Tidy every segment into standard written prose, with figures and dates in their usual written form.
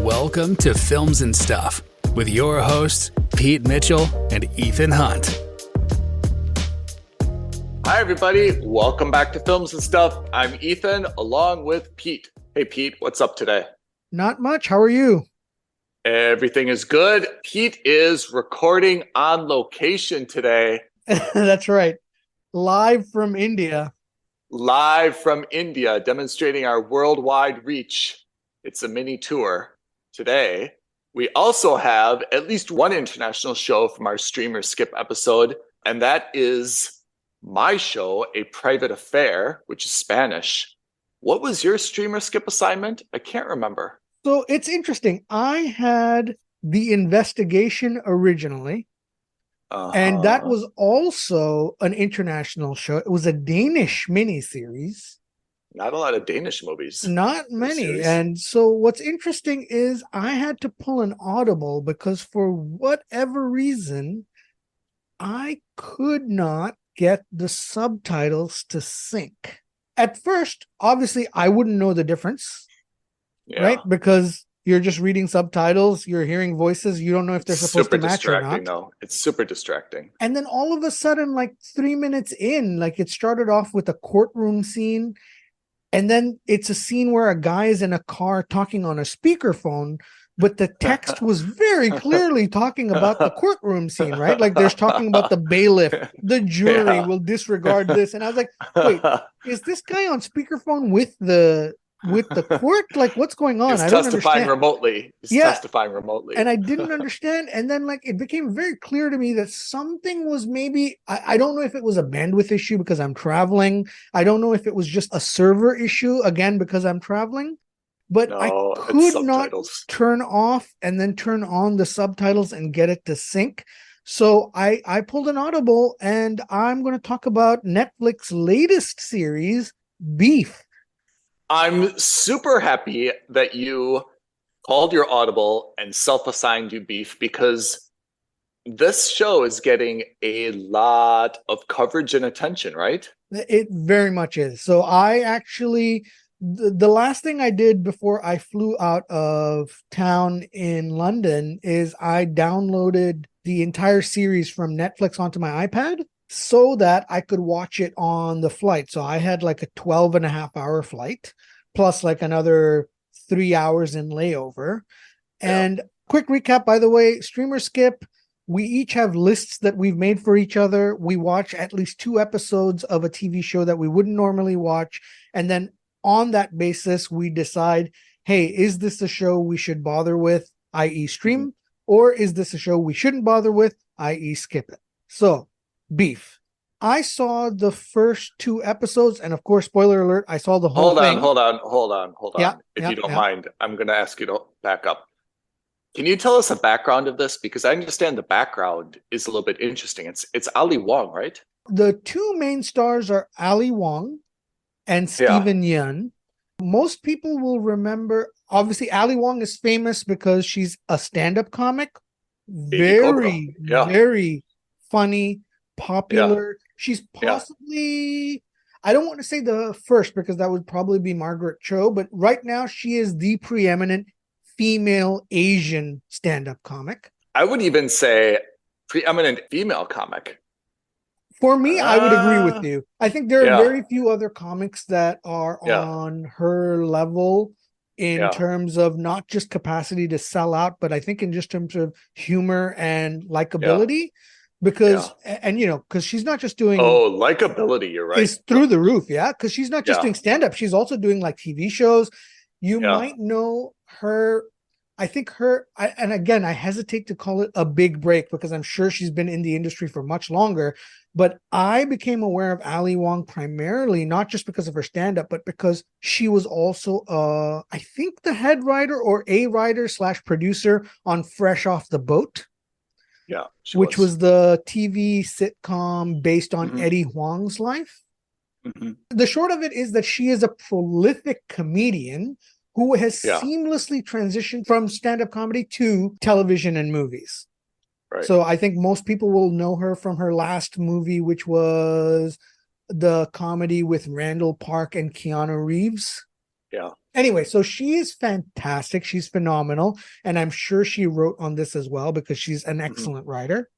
Welcome to Films and Stuff with your hosts, Pete Mitchell and Ethan Hunt. Hi, everybody. Welcome back to Films and Stuff. I'm Ethan along with Pete. Hey, Pete, what's up today? Not much. How are you? Everything is good. Pete is recording on location today. That's right. Live from India. Live from India, demonstrating our worldwide reach. It's a mini tour. Today, we also have at least one international show from our Streamer Skip episode, and that is my show, A Private Affair, which is Spanish. What was your Streamer Skip assignment? I can't remember. So it's interesting. I had The Investigation originally, and that was also an international show. It was a Danish miniseries. Not a lot of Danish movies. Not many. And so what's interesting is I had to pull an audible because for whatever reason, I could not get the subtitles to sync. At first, obviously, I wouldn't know the difference, right? Because you're just reading subtitles, you're hearing voices, you don't know if they're supposed to match or not. No, it's super distracting. And then all of a sudden, like 3 minutes in, like it started off with a courtroom scene, and then it's a scene where a guy is in a car talking on a speakerphone, but the text was very clearly talking about the courtroom scene, right? Like there's talking about the bailiff, the jury will disregard this. And I was like, wait, is this guy on speakerphone with the court? Like what's going on? I don't understand. He's testifying remotely. And I didn't understand. And then like it became very clear to me that something was maybe, I don't know if it was a bandwidth issue because I'm traveling. I don't know if it was just a server issue, again, because I'm traveling. But I could not turn off and then turn on the subtitles and get it to sync. So I pulled an audible and I'm going to talk about Netflix's latest series, Beef. I'm super happy that you called your audible and self-assigned you Beef because this show is getting a lot of coverage and attention, right? It very much is. So I actually... The last thing I did before I flew out of town in London is I downloaded the entire series from Netflix onto my iPad so that I could watch it on the flight. So I had like a 12.5-hour flight plus like another 3 hours in layover. And quick recap, by the way, Streamer Skip, we each have lists that we've made for each other. We watch at least 2 episodes of a TV show that we wouldn't normally watch. And then on that basis, we decide, hey, is this a show we should bother with, i.e. stream, or is this a show we shouldn't bother with, i.e. skip it? So, Beef. I saw the first 2 episodes, and of course, spoiler alert, I saw the whole thing. Hold on. If you don't mind, I'm going to ask you to back up. Can you tell us the background of this? Because I understand the background is a little bit interesting. It's Ali Wong, right? The 2 main stars are Ali Wong and Steven Yeun. Most people will remember, obviously, Ali Wong is famous because she's a stand-up comic. Very funny, popular. She's possibly, I don't want to say the first because that would probably be Margaret Cho, but right now she is the preeminent female Asian stand-up comic. I would even say preeminent female comic. For me, I would agree with you. I think there are very few other comics that are on her level in terms of not just capacity to sell out, but I think in just terms of humor and likability. Because, and you know, because she's not just doing... Oh, likability, you're right. Is through the roof, because she's not just doing stand-up. She's also doing like TV shows. You might know her... I think and again, I hesitate to call it a big break because I'm sure she's been in the industry for much longer, but I became aware of Ali Wong primarily, not just because of her stand-up, but because she was also, I think the head writer or a writer / producer on Fresh Off the Boat. Yeah. Which was the TV sitcom based on Eddie Huang's life. The short of it is that she is a prolific comedian who has seamlessly transitioned from stand-up comedy to television and movies. Right. So I think most people will know her from her last movie, which was the comedy with Randall Park and Keanu Reeves. Yeah. Anyway, so she is fantastic. She's phenomenal. And I'm sure she wrote on this as well because she's an excellent writer.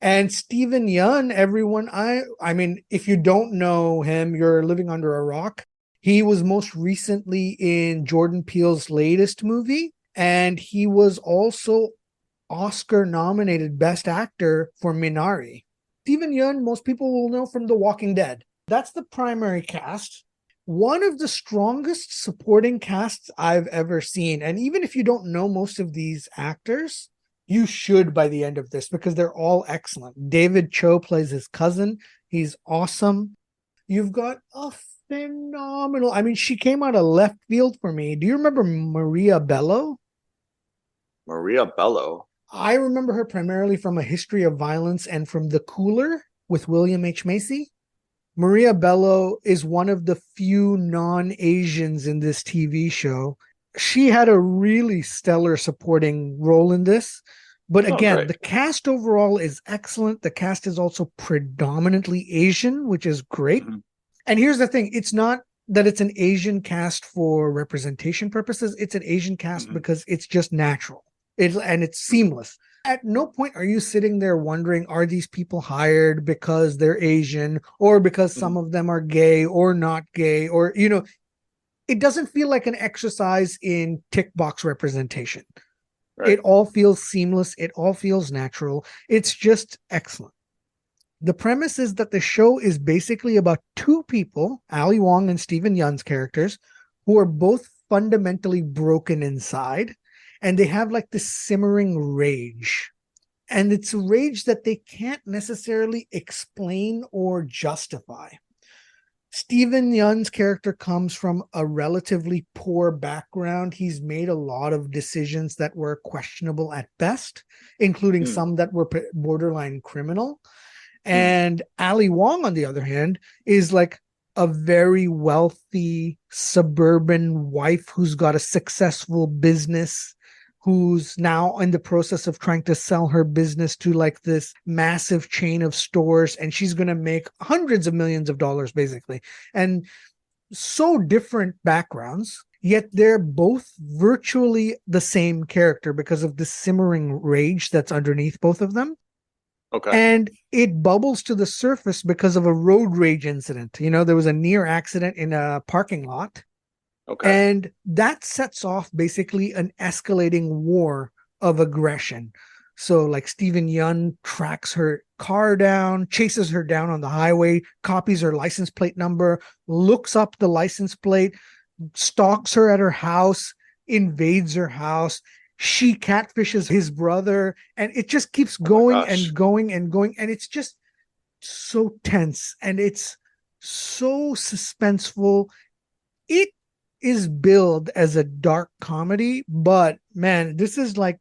And Steven Yeun, everyone, I mean, if you don't know him, you're living under a rock. He was most recently in Jordan Peele's latest movie, and he was also Oscar nominated Best Actor for Minari. Steven Yeun, most people will know from The Walking Dead. That's the primary cast. One of the strongest supporting casts I've ever seen. And even if you don't know most of these actors, you should by the end of this because they're all excellent. David Cho plays his cousin. He's awesome. You've got a phenomenal, I mean, she came out of left field for me. Do you remember Maria Bello? Maria Bello. I remember her primarily from A History of Violence and from The Cooler with William H. Macy. Maria Bello is one of the few non-Asians in this TV show. She had a really stellar supporting role in this. But again, the cast overall is excellent. The cast is also predominantly Asian, which is great. And here's the thing. It's not that it's an Asian cast for representation purposes. It's an Asian cast because it's just natural. And it's seamless. At no point are you sitting there wondering, are these people hired because they're Asian or because some of them are gay or not gay? Or, you know, it doesn't feel like an exercise in tick box representation. Right. It all feels seamless. It all feels natural. It's just excellent. The premise is that the show is basically about two people, Ali Wong and Steven Yeun's characters, who are both fundamentally broken inside. And they have like this simmering rage. And it's a rage that they can't necessarily explain or justify. Steven Yeun's character comes from a relatively poor background. He's made a lot of decisions that were questionable at best, including some that were borderline criminal. And Ali Wong, on the other hand, is like a very wealthy suburban wife who's got a successful business, who's now in the process of trying to sell her business to like this massive chain of stores. And she's going to make hundreds of millions of dollars, basically. And so different backgrounds, yet they're both virtually the same character because of the simmering rage that's underneath both of them. Okay. And it bubbles to the surface because of a road rage incident. You know, there was a near accident in a parking lot. Okay. And that sets off basically an escalating war of aggression. So like Steven Yeun tracks her car down, chases her down on the highway, copies her license plate number, looks up the license plate, stalks her at her house, invades her house. She catfishes his brother, and it just keeps going and going and going. And it's just so tense and it's so suspenseful. It is billed as a dark comedy, but man, this is like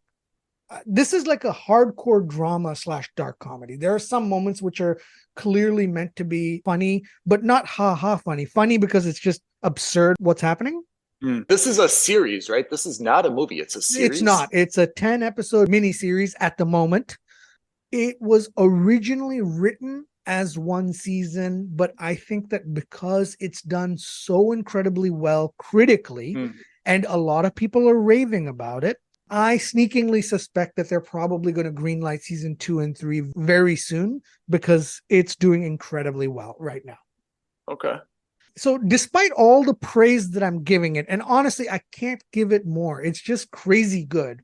a hardcore drama / dark comedy. There are some moments which are clearly meant to be funny, but not funny because it's just absurd what's happening. This is a series, right? This is not a movie. It's a series. It's not. It's a 10-episode miniseries at the moment. It was originally written as one season, but I think that because it's done so incredibly well critically, and a lot of people are raving about it, I sneakingly suspect that they're probably going to greenlight season 2 and 3 very soon because it's doing incredibly well right now. Okay. So despite all the praise that I'm giving it, and honestly, I can't give it more. It's just crazy good.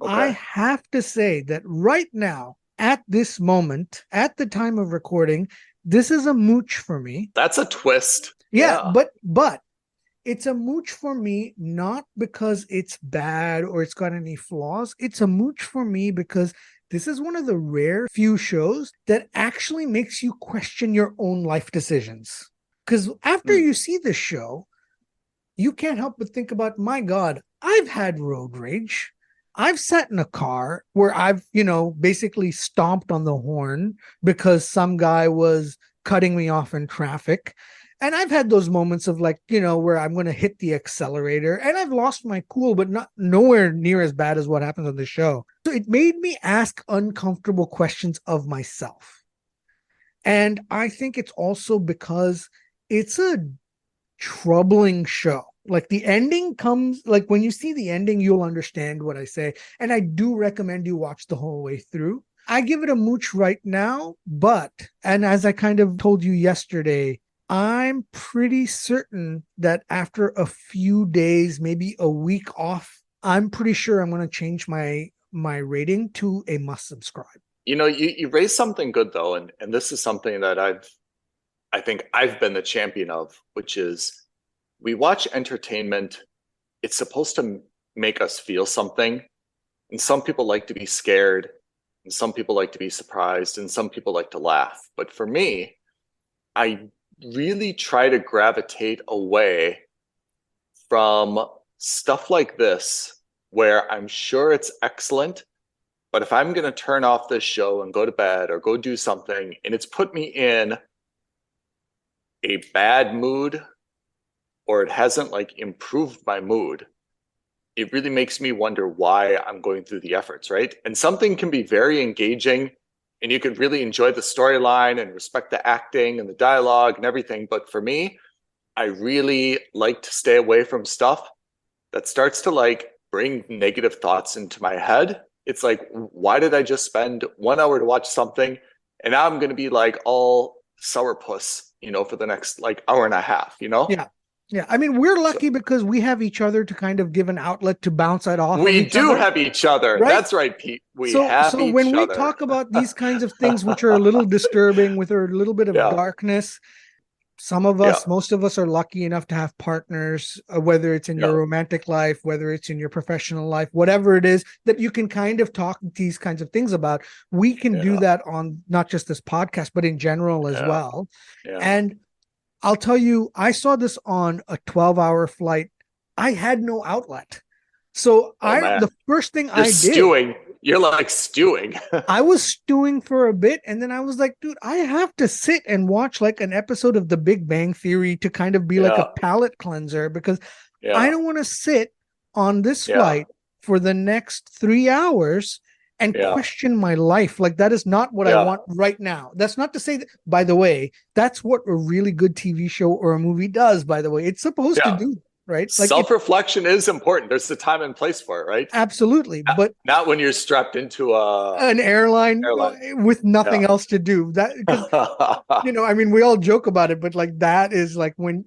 Okay. I have to say that right now, at this moment, at the time of recording, this is a mooch for me. That's a twist. Yeah. But it's a mooch for me, not because it's bad or it's got any flaws. It's a mooch for me because this is one of the rare few shows that actually makes you question your own life decisions. Because after you see this show, you can't help but think about, my God, I've had road rage. I've sat in a car where I've, basically stomped on the horn because some guy was cutting me off in traffic. And I've had those moments of like, where I'm going to hit the accelerator and I've lost my cool, but nowhere near as bad as what happens on the show. So it made me ask uncomfortable questions of myself. And I think it's also because it's a troubling show. Like the ending comes, like when you see the ending, you'll understand what I say. And I do recommend you watch the whole way through. I give it a mooch right now, and as I kind of told you yesterday, I'm pretty certain that after a few days, maybe a week off, I'm pretty sure I'm going to change my rating to a must subscribe. You raised something good though, and this is something that I think I've been the champion of, which is we watch entertainment. It's supposed to make us feel something. And some people like to be scared, and some people like to be surprised, and some people like to laugh. But for me, I really try to gravitate away from stuff like this, where I'm sure it's excellent. But if I'm going to turn off this show and go to bed or go do something, and it's put me in a bad mood, or it hasn't like improved my mood, it really makes me wonder why I'm going through the efforts, right? And something can be very engaging and you could really enjoy the storyline and respect the acting and the dialogue and everything. But for me, I really like to stay away from stuff that starts to like bring negative thoughts into my head. It's like, why did I just spend 1 hour to watch something and now I'm going to be like all sourpuss, for the next like hour and a half, Yeah. Yeah. I mean, we're lucky because we have each other to kind of give an outlet to bounce it off of We each do other. have each other. Right? That's right, Pete. We have So each when we other. talk about these kinds of things, which are a little disturbing with a little bit of Yeah. darkness, some of us, most of us are lucky enough to have partners, whether it's in your romantic life, whether it's in your professional life, whatever it is that you can kind of talk these kinds of things about. We can do that on not just this podcast, but in general as well. Yeah. And I'll tell you, I saw this on a 12-hour flight. I had no outlet. So the first thing I did, stewing. You're like stewing. I was stewing for a bit. And then I was like, dude, I have to sit and watch like an episode of The Big Bang Theory to kind of be like a palate cleanser, because I don't want to sit on this flight for the next 3 hours and question my life. Like that is not what I want right now. That's not to say that, by the way, that's what a really good TV show or a movie does, by the way. It's supposed to do, right? Like self-reflection is important. There's a time and place for it, right? Absolutely. But not when you're strapped into an airline with nothing else to do. That, I mean, we all joke about it, but like that is like when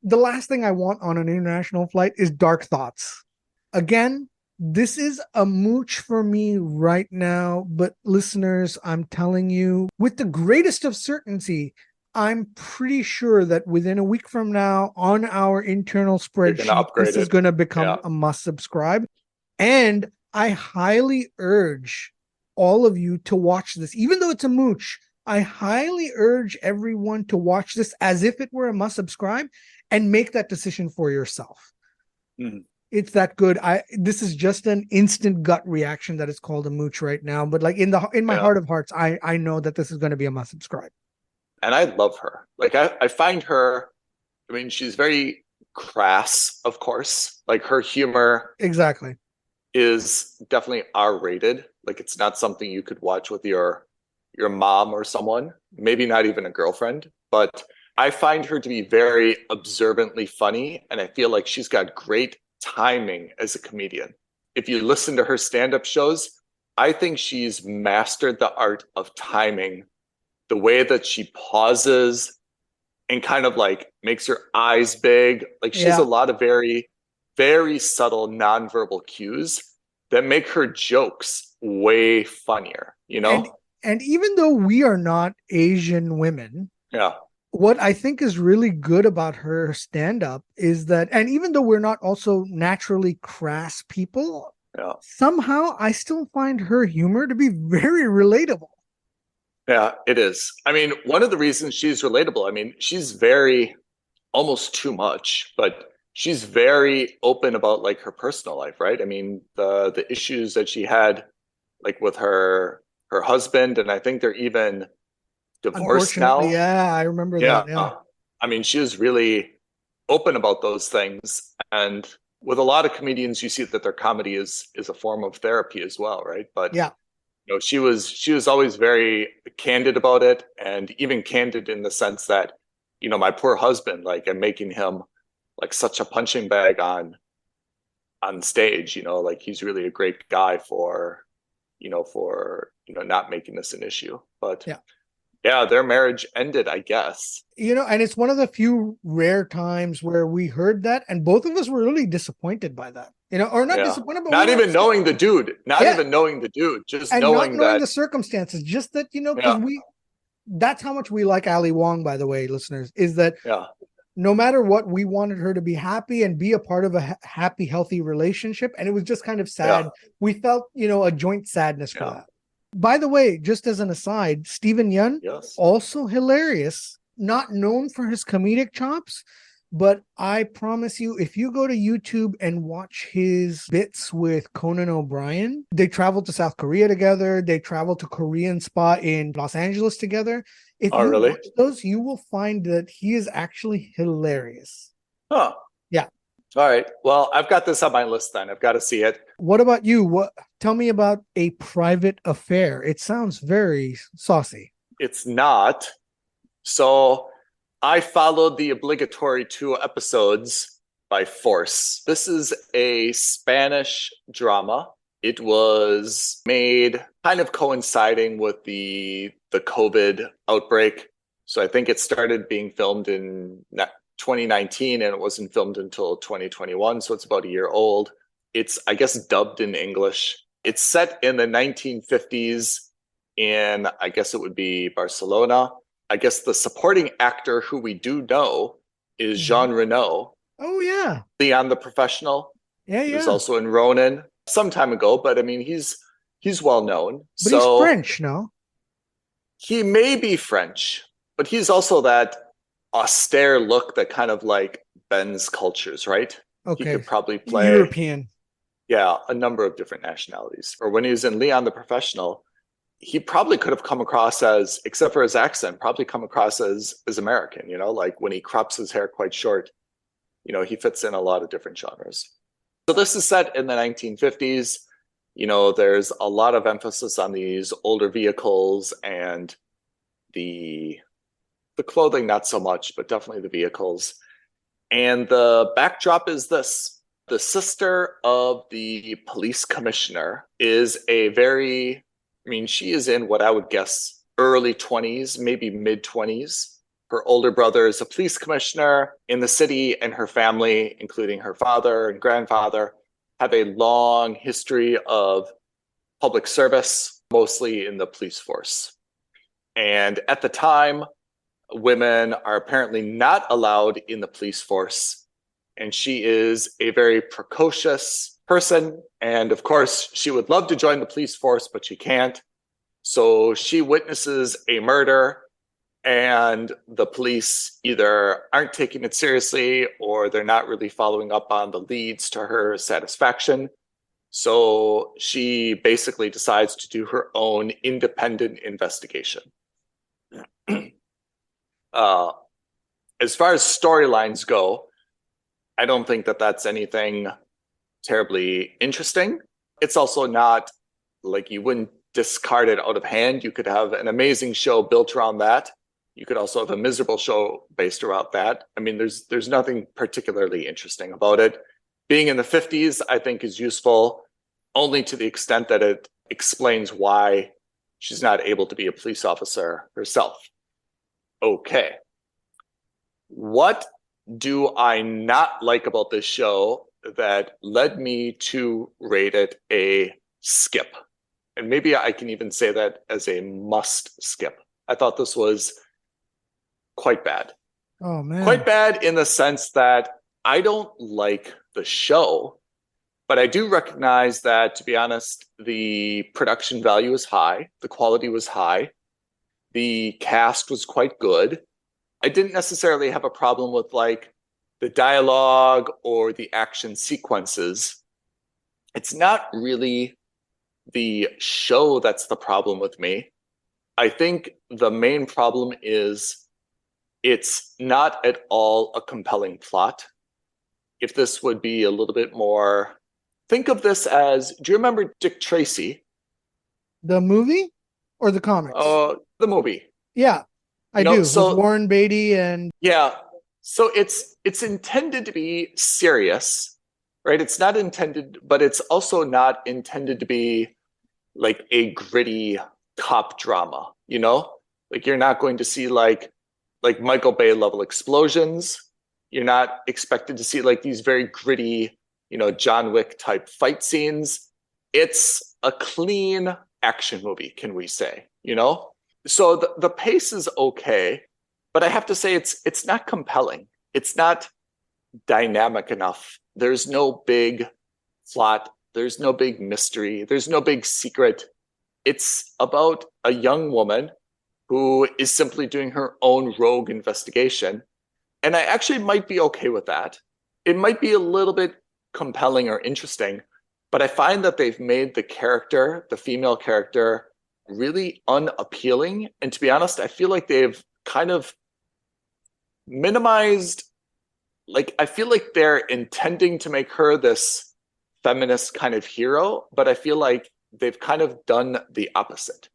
the last thing I want on an international flight is dark thoughts. Again, this is a mooch for me right now, but listeners, I'm telling you with the greatest of certainty, I'm pretty sure that within a week from now on our internal spreadsheet, this is going to become a must subscribe. And I highly urge all of you to watch this, even though it's a mooch. I highly urge everyone to watch this as if it were a must subscribe and make that decision for yourself. It's that good. This is just an instant gut reaction that is called a mooch right now. But like in my heart of hearts, I know that this is going to be a must subscribe. And I love her. Like I find her, I mean, she's very crass, of course. Like her humor exactly is definitely R-rated. Like it's not something you could watch with your mom or someone, maybe not even a girlfriend. But I find her to be very observantly funny, and I feel like she's got great timing as a comedian. If you listen to her stand-up shows, I think she's mastered the art of timing, the way that she pauses and kind of like makes her eyes big. Like she has a lot of very, very subtle nonverbal cues that make her jokes way funnier, And even though we are not Asian women, what I think is really good about her stand-up is that, and even though we're not also naturally crass people, somehow I still find her humor to be very relatable. Yeah, it is. I mean, one of the reasons she's relatable, I mean, she's very, almost too much, but she's very open about like her personal life, right? I mean, the issues that she had like with her husband, and I think they're even divorced now. Yeah, I remember that. Yeah. I mean, she was really open about those things. And with a lot of comedians, you see that their comedy is a form of therapy as well, right? But she was always very candid about it, and even candid in the sense that, my poor husband, like I'm making him like such a punching bag on stage, like he's really a great guy for not making this an issue. But yeah, their marriage ended, I guess. And it's one of the few rare times where we heard that, and both of us were really disappointed by that. Or not disappointed, but not even knowing the dude, just and knowing not knowing that the circumstances, just that because that's how much we like Ali Wong, by the way, listeners, is that no matter what, we wanted her to be happy and be a part of a happy, healthy relationship. And it was just kind of sad. We felt, a joint sadness for that. By the way, just as an aside, Steven Yeun, also hilarious, not known for his comedic chops, but I promise you, if you go to YouTube and watch his bits with Conan O'Brien, they traveled to South Korea together. They traveled to Korean spa in Los Angeles together. If you watch those, you will find that he is actually hilarious. Huh. Yeah. All right. Well, I've got this on my list then. I've got to see it. What about you? Tell me about A Private Affair. It sounds very saucy. It's not. So I followed the obligatory 2 episodes by force. This is a Spanish drama. It was made kind of coinciding with the COVID outbreak. So I think it started being filmed in 2019 and it wasn't filmed until 2021. So it's about a year old. It's, I guess, dubbed in English. It's set in the 1950s in, I guess it would be Barcelona. I guess the supporting actor who we do know is Jean Reno. Oh, yeah. Leon the Professional. Yeah. He was also in Ronin some time ago, but I mean, he's well known. But he's French, no? He may be French, but he's also that austere look that kind of like bends cultures, right? Okay. He could probably play European. Yeah, a number of different nationalities. Or when he was in Leon the Professional, he probably could have come across as, except for his accent, probably come across as American, like when he crops his hair quite short, he fits in a lot of different genres. So this is set in the 1950s. There's a lot of emphasis on these older vehicles and the clothing, not so much, but definitely the vehicles. And the backdrop is this. The sister of the police commissioner is she is in what I would guess early 20s, maybe mid 20s. Her older brother is a police commissioner in the city, and her family, including her father and grandfather, have a long history of public service, mostly in the police force. And at the time, women are apparently not allowed in the police force. And she is a very precocious person. And of course, she would love to join the police force, but she can't. So she witnesses a murder, and the police either aren't taking it seriously or they're not really following up on the leads to her satisfaction. So she basically decides to do her own independent investigation. As far as storylines go, I don't think that that's anything terribly interesting. It's also not like you wouldn't discard it out of hand. You could have an amazing show built around that. You could also have a miserable show based around that. I mean, there's nothing particularly interesting about it. Being in the 50s, I think, is useful only to the extent that it explains why she's not able to be a police officer herself. Okay. What do I not like about this show that led me to rate it a skip? And maybe I can even say that as a must skip. I thought this was quite bad. Oh, man. Quite bad in the sense that I don't like the show, but I do recognize that, to be honest, the production value is high. The quality was high. The cast was quite good. I didn't necessarily have a problem with like the dialogue or the action sequences. It's not really the show that's the problem with me. I think the main problem is it's not at all a compelling plot. If this would be a little bit more, think of this as, do you remember Dick Tracy? The movie or the comics? The movie. Yeah, I do. So, with Warren Beatty and... Yeah. So it's intended to be serious, right? It's not intended, but it's also not intended to be like a gritty cop drama, you know? Like you're not going to see like Michael Bay level explosions. You're not expected to see like these very gritty, John Wick type fight scenes. It's a clean action movie, can we say, So the pace is okay, but I have to say it's not compelling. It's not dynamic enough. There's no big plot. There's no big mystery. There's no big secret. It's about a young woman who is simply doing her own rogue investigation. And I actually might be okay with that. It might be a little bit compelling or interesting, but I find that they've made the female character, really unappealing. And to be honest, I feel like they've kind of minimized, like, I feel like they're intending to make her this feminist kind of hero, but I feel like they've kind of done the opposite.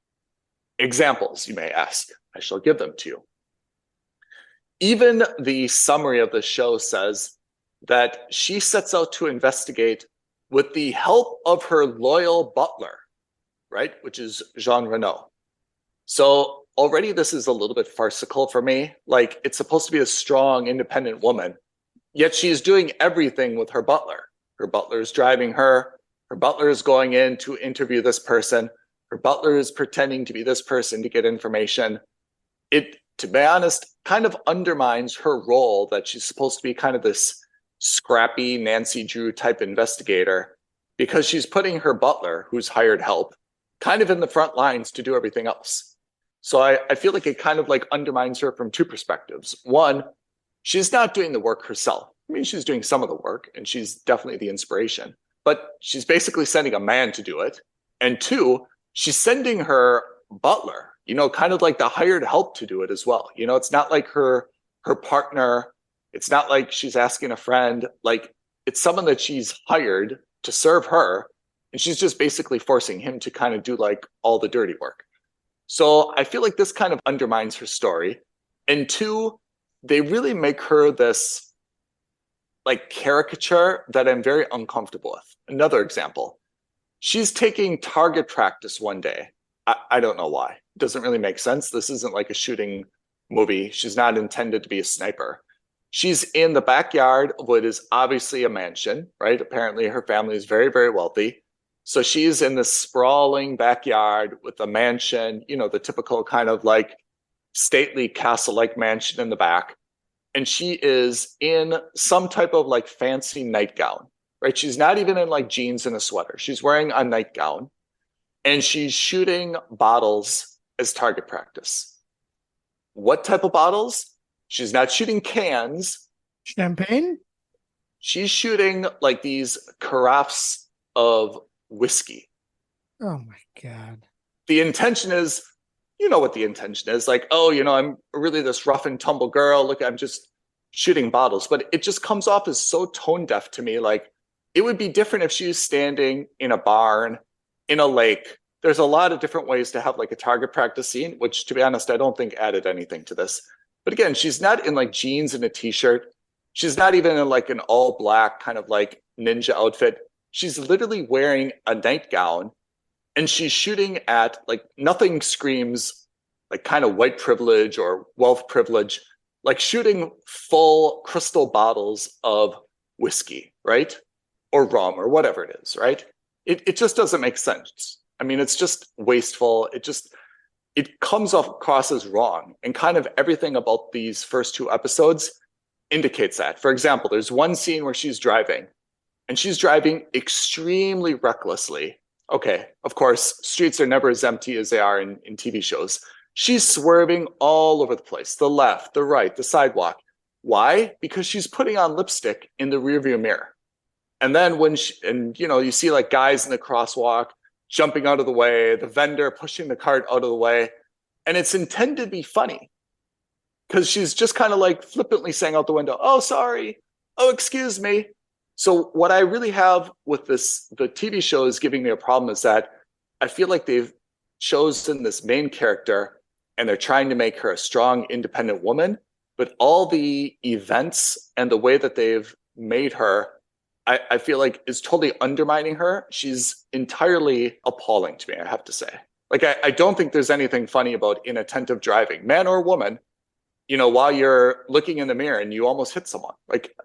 Examples, you may ask. I shall give them to you. Even the summary of the show says that she sets out to investigate with the help of her loyal butler, right? Which is Jean Reno. So already this is a little bit farcical for me. Like, it's supposed to be a strong, independent woman, yet she's doing everything with her butler. Her butler is driving her. Her butler is going in to interview this person. Her butler is pretending to be this person to get information. It, to be honest, kind of undermines her role that she's supposed to be kind of this scrappy Nancy Drew type investigator, because she's putting her butler, who's hired help, kind of in the front lines to do everything else. So I feel like it kind of like undermines her from two perspectives. One, she's not doing the work herself. I mean, she's doing some of the work and she's definitely the inspiration, but she's basically sending a man to do it. And two, she's sending her butler, kind of like the hired help to do it as well. It's not like her partner. It's not like she's asking a friend. Like, it's someone that she's hired to serve her, and she's just basically forcing him to kind of do like all the dirty work. So I feel like this kind of undermines her story. And two, they really make her this like caricature that I'm very uncomfortable with. Another example, she's taking target practice one day. I don't know why. It doesn't really make sense. This isn't like a shooting movie. She's not intended to be a sniper. She's in the backyard of what is obviously a mansion, right? Apparently her family is very, very wealthy. So she's in this sprawling backyard with a mansion, the typical kind of like stately castle-like mansion in the back. And she is in some type of like fancy nightgown, right? She's not even in like jeans and a sweater. She's wearing a nightgown and she's shooting bottles as target practice. What type of bottles? She's not shooting cans. Champagne? She's shooting like these carafes of whiskey. Oh my God. The intention is, you know what the intention is. Like, oh, I'm really this rough and tumble girl. Look, I'm just shooting bottles. But it just comes off as so tone deaf to me. Like, it would be different if she was standing in a barn, in a lake. There's a lot of different ways to have like a target practice scene, which, to be honest, I don't think added anything to this. But again, she's not in like jeans and a t-shirt. She's not even in like an all black kind of like ninja outfit. She's literally wearing a nightgown and she's shooting at like nothing screams like kind of white privilege or wealth privilege, like shooting full crystal bottles of whiskey, right? Or rum or whatever it is, right? It just doesn't make sense. I mean, it's just wasteful. It comes across as wrong, and kind of everything about these first two episodes indicates that. For example, there's one scene where she's driving and she's driving extremely recklessly. Okay, of course, streets are never as empty as they are in TV shows. She's swerving all over the place, the left, the right, the sidewalk. Why? Because she's putting on lipstick in the rearview mirror. And then you see like guys in the crosswalk jumping out of the way, the vendor pushing the cart out of the way. And it's intended to be funny because she's just kind of like flippantly saying out the window, oh, sorry. Oh, excuse me. So what I really have with the TV show is giving me a problem is that I feel like they've chosen this main character and they're trying to make her a strong, independent woman. but all the events and the way that they've made her, I feel like is totally undermining her. She's entirely appalling to me, I have to say. Like, I don't think there's anything funny about inattentive driving, man or woman, while you're looking in the mirror and you almost hit someone. Like,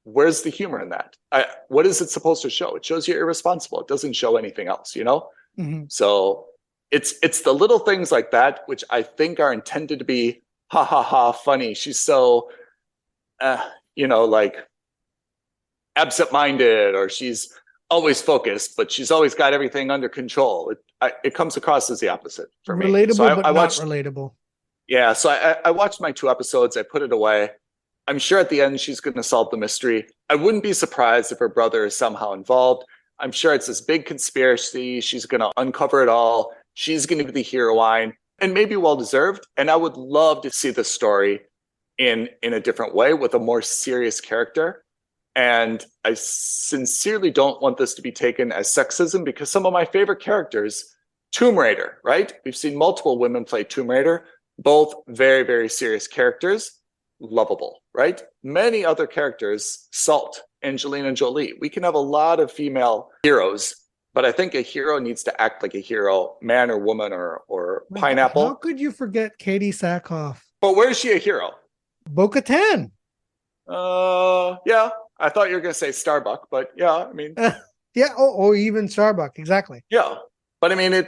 where's the humor in that? What is it supposed to show? It shows you're irresponsible. It doesn't show anything else, Mm-hmm. So it's the little things like that, which I think are intended to be ha ha ha funny. She's so, like absent-minded, or she's always focused, but she's always got everything under control. It comes across as the opposite for me. Relatable, So but not relatable. Yeah, so I watched my 2 episodes. I put it away. I'm sure at the end she's going to solve the mystery. I wouldn't be surprised if her brother is somehow involved. I'm sure it's this big conspiracy. She's going to uncover it all. She's going to be the heroine, and maybe well-deserved. And I would love to see the story in a different way with a more serious character. And I sincerely don't want this to be taken as sexism, because some of my favorite characters, Tomb Raider, right? We've seen multiple women play Tomb Raider, both very, very serious characters, lovable, right? Many other characters, Salt, Angelina Jolie. We can have a lot of female heroes, but I think a hero needs to act like a hero, man or woman or pineapple. How could you forget Katie Sackhoff? But where is she a hero? Bo-Katan. Yeah. I thought you were going to say Starbuck, but yeah, I mean. Yeah, or even Starbuck, exactly. Yeah, but I mean,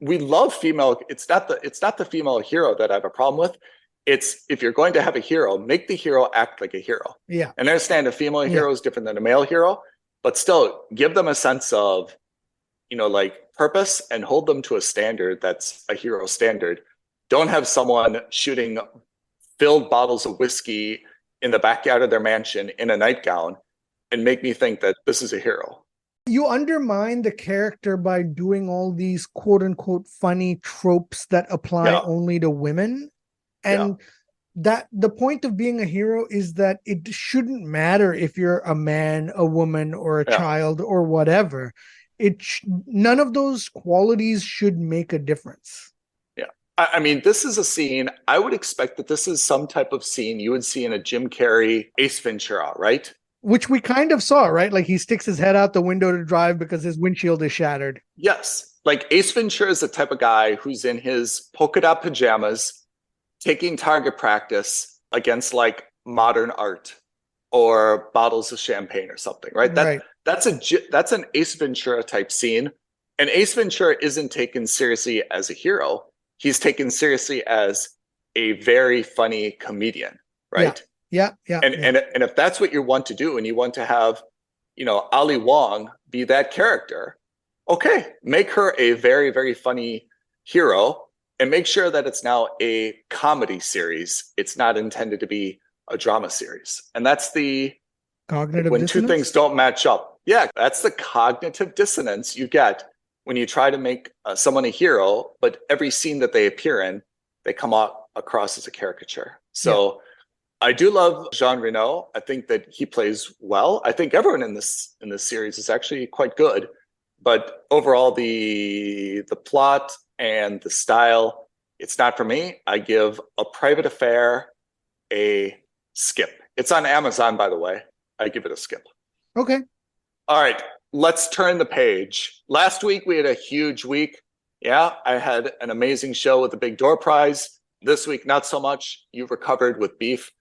we love female. It's not the female hero that I have a problem with. It's, if you're going to have a hero, make the hero act like a hero. Yeah. And I understand a female hero is different than a male hero, but still give them a sense of, like purpose, and hold them to a standard that's a hero standard. Don't have someone shooting filled bottles of whiskey in the backyard of their mansion in a nightgown and make me think that this is a hero. You undermine the character by doing all these quote unquote funny tropes that apply only to women. And that the point of being a hero is that it shouldn't matter if you're a man, a woman, or a child or whatever. None of those qualities should make a difference. I mean, this is a scene, I would expect that this is some type of scene you would see in a Jim Carrey Ace Ventura, right? Which we kind of saw, right? Like he sticks his head out the window to drive because his windshield is shattered. Yes. Like Ace Ventura is the type of guy who's in his polka dot pajamas, taking target practice against like modern art or bottles of champagne or something, right? That's an Ace Ventura type scene. And Ace Ventura isn't taken seriously as a hero. He's taken seriously as a very funny comedian, right? Yeah. And if that's what you want to do, and you want to have, Ali Wong be that character, okay, make her a very, very funny hero, and make sure that it's now a comedy series. It's not intended to be a drama series. And that's the cognitive when dissonance? Two things don't match up. Yeah, that's the cognitive dissonance you get when you try to make someone a hero, but every scene that they appear in, they come across as a caricature. So I do love Jean Reno. I think that he plays well. I think everyone in this series is actually quite good. But overall, the plot and the style, it's not for me. I give A Private Affair a skip. It's on Amazon, by the way. I give it a skip. Okay. All right. Let's turn the page. Last week, we had a huge week. Yeah, I had an amazing show with the Big Door Prize. This week, not so much. You recovered with beef.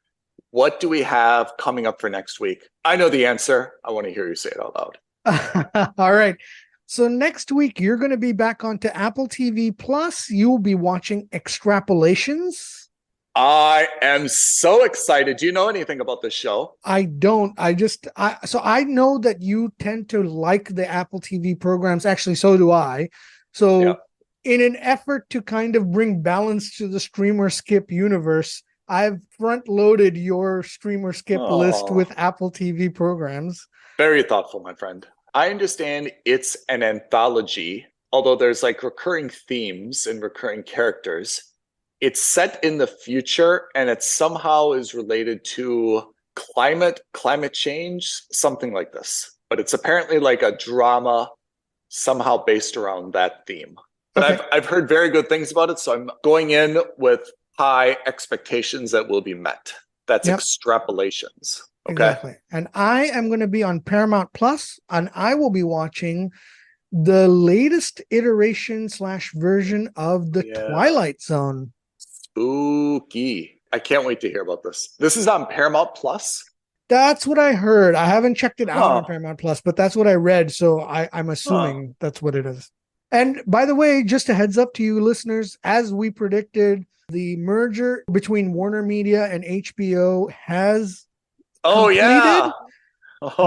What do we have coming up for next week? I know the answer. I want to hear you say it out loud. All right. So next week, you're going to be back onto Apple TV Plus. You'll be watching Extrapolations. I am so excited. Do you know anything about this show? I don't. So I know that you tend to like the Apple TV programs. Actually, so do I. So in an effort to kind of bring balance to the Streamer Skip universe, I've front-loaded your Streamer Skip list with Apple TV programs. Very thoughtful, my friend. I understand it's an anthology, although there's like recurring themes and recurring characters. It's set in the future, and it somehow is related to climate change, something like this. But it's apparently like a drama somehow based around that theme. But I've heard very good things about it, so I'm going in with high expectations that will be met. That's extrapolations. Okay. Exactly. And I am going to be on Paramount Plus, and I will be watching the latest iteration / version of the Twilight Zone. Spooky. I can't wait to hear about this. This is on Paramount Plus? That's what I heard. I haven't checked it out on Paramount Plus, but that's what I read. So I'm assuming that's what it is. And by the way, just a heads up to you listeners, as we predicted, the merger between Warner Media and HBO has completed.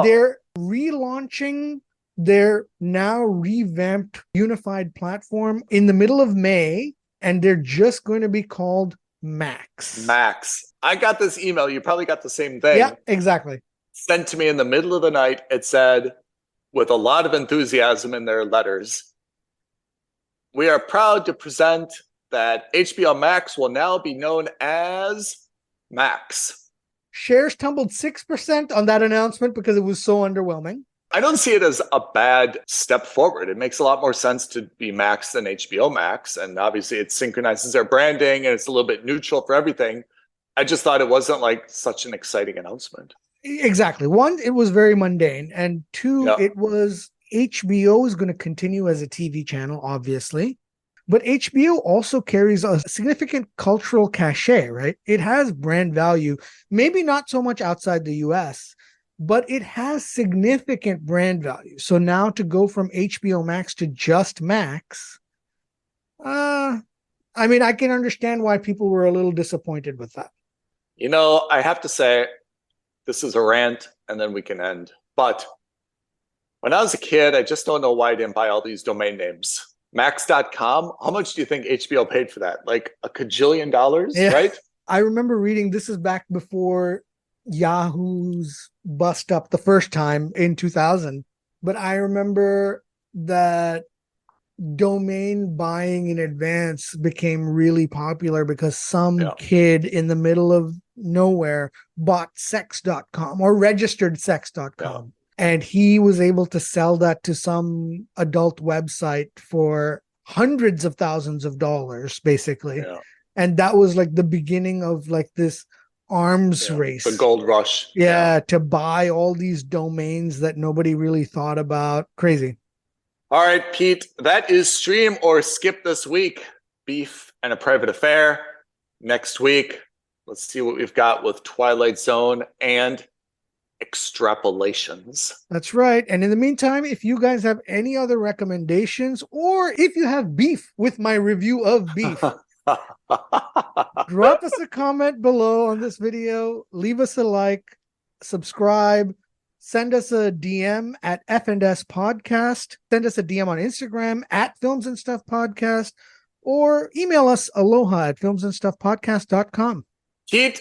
They're relaunching their now revamped unified platform in the middle of May, and they're just going to be called Max. Max. I got this email. You probably got the same thing. Yeah, exactly. Sent to me in the middle of the night. It said, with a lot of enthusiasm in their letters, we are proud to present that HBO Max will now be known as Max. Shares tumbled 6% on that announcement because it was so underwhelming. I don't see it as a bad step forward. It makes a lot more sense to be Max than HBO Max. And obviously it synchronizes their branding and it's a little bit neutral for everything. I just thought it wasn't like such an exciting announcement. Exactly. One, it was very mundane. And two, it was HBO is going to continue as a TV channel, obviously. But HBO also carries a significant cultural cachet, right? It has brand value, maybe not so much outside the US, but it has significant brand value. So now to go from HBO Max to just Max, I mean, I can understand why people were a little disappointed with that. You know, I have to say, this is a rant and then we can end. But when I was a kid, I just don't know why I didn't buy all these domain names. Max.com, how much do you think HBO paid for that? Like $1 kajillion, right? I remember reading, this is back before Yahoo's bust up the first time in 2000. But I remember that domain buying in advance became really popular because some kid in the middle of nowhere bought sex.com or registered sex.com. And he was able to sell that to some adult website for hundreds of thousands of dollars, basically. And that was like the beginning of like this arms race. The gold rush. To buy all these domains that nobody really thought about. Crazy. All right, Pete, that is Stream or Skip this week. Beef and a Private Affair. Next week, let's see what we've got with Twilight Zone and Extrapolations. That's right. And in the meantime, if you guys have any other recommendations or if you have beef with my review of Beef, drop us a comment below on this video, leave us a like, subscribe, send us a DM at F&S Podcast, send us a DM on Instagram at Films and Stuff Podcast, or email us aloha at filmsandstuffpodcast.com. Keith,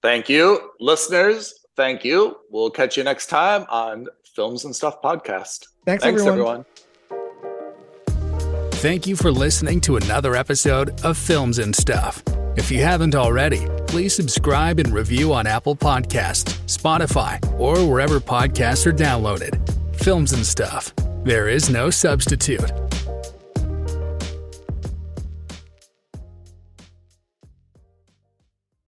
thank you. Listeners, thank you. We'll catch you next time on Films and Stuff Podcast. Thanks everyone. Thank you for listening to another episode of Films and Stuff. If you haven't already, please subscribe and review on Apple Podcasts, Spotify, or wherever podcasts are downloaded. Films and Stuff. There is no substitute.